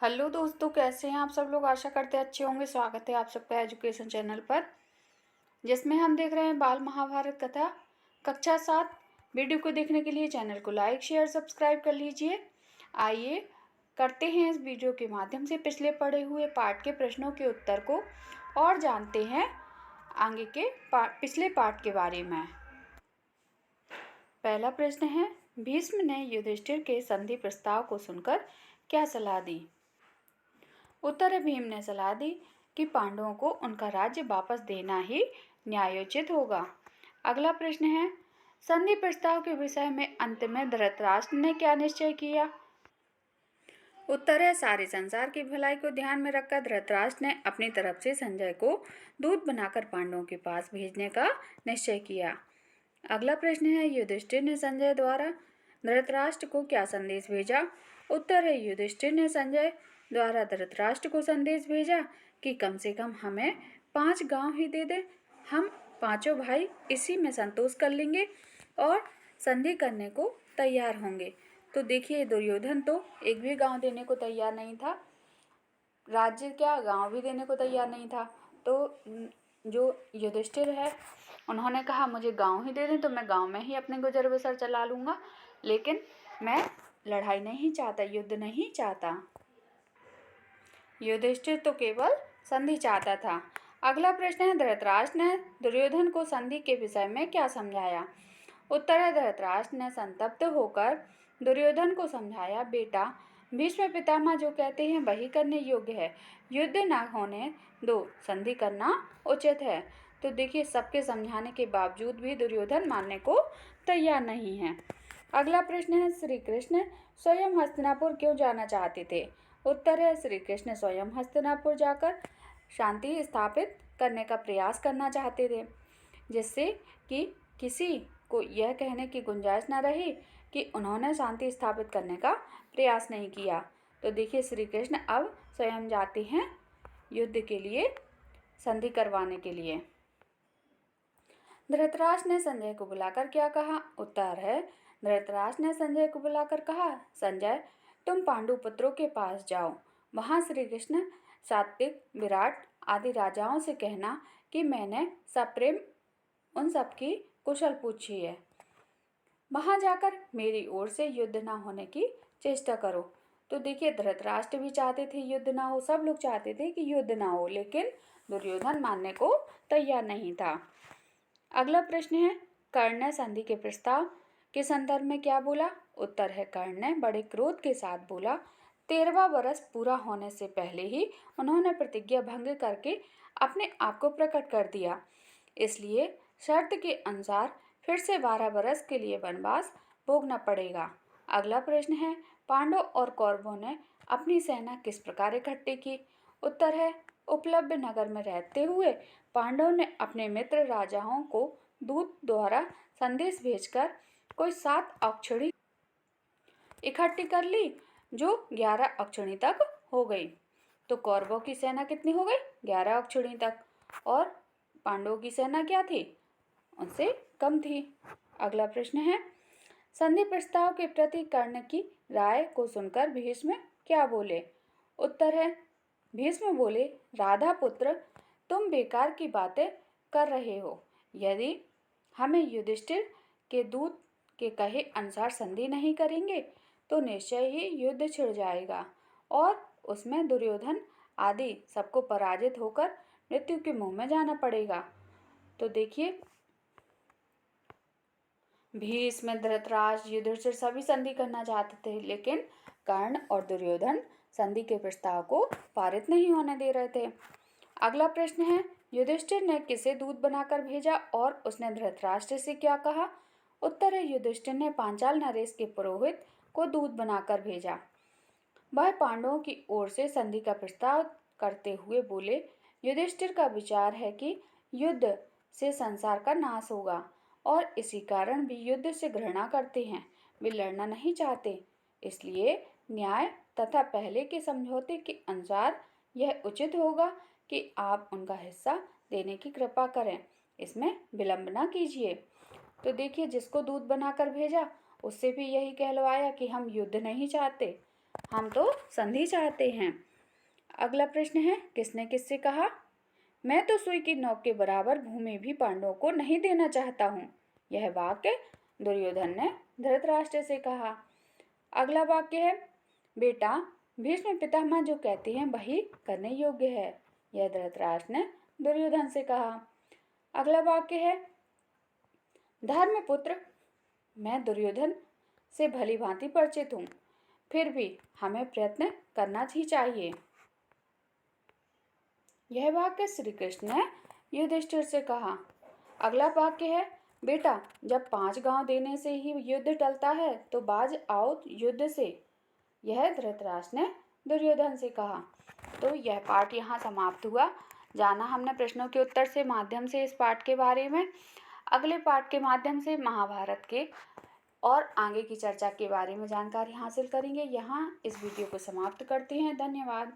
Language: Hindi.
हेलो दोस्तों, कैसे हैं आप सब लोग। आशा करते हैं अच्छे होंगे। स्वागत है आप सबका एजुकेशन चैनल पर, जिसमें हम देख रहे हैं बाल महाभारत कथा कक्षा 7। वीडियो को देखने के लिए चैनल को लाइक शेयर सब्सक्राइब कर लीजिए। आइए करते हैं इस वीडियो के माध्यम से पिछले पढ़े हुए पाठ के प्रश्नों के उत्तर को और जानते हैं आगे के पिछले पाठ के बारे में। पहला प्रश्न है, भीष्म ने युधिष्ठिर के संधि प्रस्ताव को सुनकर क्या सलाह दी। उत्तर है, भीम ने सलाह दी कि पांडवों को उनका राज्य वापस देना ही न्यायोचित होगा। अगला प्रश्न है, संधि प्रस्ताव के विषय में अंत में धृतराष्ट्र ने क्या निश्चय किया। उत्तर है, सारे संसार की भलाई को ध्यान में रखकर धृतराष्ट्र ने अपनी तरफ से संजय को दूत बनाकर पांडवों के पास भेजने का निश्चय किया। अगला प्रश्न है, युधिष्ठिर ने संजय द्वारा धृतराष्ट्र को क्या संदेश भेजा। उत्तर है, युधिष्ठिर ने संजय द्वारा धृतराष्ट्र को संदेश भेजा कि कम से कम हमें 5 गांव ही दे दे, हम पांचों भाई इसी में संतोष कर लेंगे और संधि करने को तैयार होंगे। तो देखिए, दुर्योधन तो एक भी गांव देने को तैयार नहीं था, राज्य क्या गांव भी देने को तैयार नहीं था। तो जो युधिष्ठिर है, उन्होंने कहा मुझे गांव ही दे दें तो मैं गांव में ही अपने गुजर बसर चला लूँगा, लेकिन मैं लड़ाई नहीं चाहता, युद्ध नहीं चाहता। युधिष्ठिर तो केवल संधि चाहता था। अगला प्रश्न है, धृतराष्ट्र ने दुर्योधन को संधि के विषय में क्या समझाया। उत्तर है, धृतराष्ट्र ने संतप्त होकर दुर्योधन को समझाया, बेटा भीष्म पितामह जो कहते हैं वही करने योग्य है, युद्ध न होने दो, संधि करना उचित है। तो देखिए, सबके समझाने के बावजूद भी दुर्योधन मानने को तैयार नहीं है। अगला प्रश्न है, श्री कृष्ण स्वयं हस्तिनापुर क्यों जाना चाहते थे। उत्तर है, श्री कृष्ण स्वयं हस्तिनापुर जाकर शांति स्थापित करने का प्रयास करना चाहते थे, जिससे कि किसी को यह कहने की गुंजाइश न रही कि उन्होंने शांति स्थापित करने का प्रयास नहीं किया। तो देखिए, श्री कृष्ण अब स्वयं जाते हैं युद्ध के लिए, संधि करवाने के लिए। धृतराष्ट्र ने संजय को बुलाकर क्या कहा। उत्तर है, धृतराष्ट्र ने संजय को बुलाकर कहा, संजय तुम पांडु पुत्रों के पास जाओ, वहां श्री कृष्ण, सात्विक, विराट आदि राजाओं से कहना कि मैंने सप्रेम उन सबकी कुशल पूछी है। वहां जाकर मेरी ओर से युद्ध न होने की चेष्टा करो। तो देखिए, धृतराष्ट्र भी चाहते थे युद्ध ना हो, सब लोग चाहते थे कि युद्ध ना हो, लेकिन दुर्योधन मानने को तैयार नहीं था। अगला प्रश्न है, कर्ण ने संधि के प्रस्ताव के संदर्भ में क्या बोला। उत्तर है, कर्ण ने बड़े क्रोध के साथ बोला, 13वां वर्ष पूरा होने से पहले ही उन्होंने प्रतिज्ञा भंग करके अपने आप को प्रकट कर दिया, इसलिए शर्त के अनुसार फिर से 12 वर्ष के लिए वनवास भोगना पड़ेगा। अगला प्रश्न है, पांडव और कौरवों ने अपनी सेना किस प्रकार इकट्ठी की। उत्तर है, उपलब्ध नगर में रहते हुए पांडव ने अपने मित्र राजाओं को दूत द्वारा संदेश भेजकर कोई 7 अक्षौहिणी इकट्ठी कर ली, जो 11 अक्षौहिणी तक हो गई। तो कौरवों की सेना कितनी हो गई, 11 अक्षौहिणी तक, और पांडवों की सेना क्या थी, उनसे कम थी। अगला प्रश्न है, संधि प्रस्ताव के प्रति कर्ण की राय को सुनकर भीष्म क्या बोले। उत्तर है, भीष्म बोले, राधा पुत्र तुम बेकार की बातें कर रहे हो, यदि हमें युधिष्ठिर के दूत के कहे अनुसार संधि नहीं करेंगे तो निश्चय ही युद्ध छिड़ जाएगा और उसमें दुर्योधन आदि सबको पराजित होकर मृत्यु के मुंह में जाना पड़ेगा। तो देखिए, भीष्म, धृतराष्ट्र, युधिष्ठिर सभी संधि करना चाहते थे, लेकिन कर्ण और दुर्योधन संधि के प्रस्ताव को पारित नहीं होने दे रहे थे। अगला प्रश्न है, युधिष्ठिर ने किसे दूत बनाकर भेजा और उसने धृतराष्ट्र से क्या कहा। उत्तर है, युधिष्ठिर ने पांचाल नरेश के पुरोहित को दूत बनाकर भेजा। वह पांडवों की ओर से संधि का प्रस्ताव करते हुए बोले, युधिष्ठिर का विचार है कि युद्ध से संसार का नाश होगा और इसी कारण भी युद्ध से घृणा करते हैं, वे लड़ना नहीं चाहते, इसलिए न्याय तथा पहले के समझौते के अनुसार यह उचित होगा कि आप उनका हिस्सा देने की कृपा करें, इसमें विलंब न कीजिए। तो देखिए, जिसको दूत बनाकर भेजा उससे भी यही कहलवाया कि हम युद्ध नहीं चाहते, हम तो संधि चाहते हैं। अगला प्रश्न है, किसने किससे कहा? मैं तो सुई की नोक के बराबर भूमि भी पांडवों को नहीं देना चाहता हूँ। यह वाक्य दुर्योधन ने धृतराष्ट्र से कहा। अगला वाक्य है, बेटा भीष्म पितामह जो कहते हैं वही करने योग्य है। यह धृतराष्ट्र ने दुर्योधन से कहा। अगला वाक्य है, धर्मपुत्र मैं दुर्योधन से भली भांति परिचित हूँ, फिर भी हमें प्रयत्न करना ही चाहिए। यह वाक्य श्री कृष्ण ने युधिष्ठिर से कहा। अगला वाक्य है, बेटा जब 5 गांव देने से ही युद्ध टलता है तो बाज आओ युद्ध से। यह धृतराष्ट्र ने दुर्योधन से कहा। तो यह पाठ यहाँ समाप्त हुआ। जाना हमने प्रश्नों के उत्तर से माध्यम से इस पाठ के बारे में। अगले पाठ के माध्यम से महाभारत के और आगे की चर्चा के बारे में जानकारी हासिल करेंगे। यहाँ इस वीडियो को समाप्त करते हैं। धन्यवाद।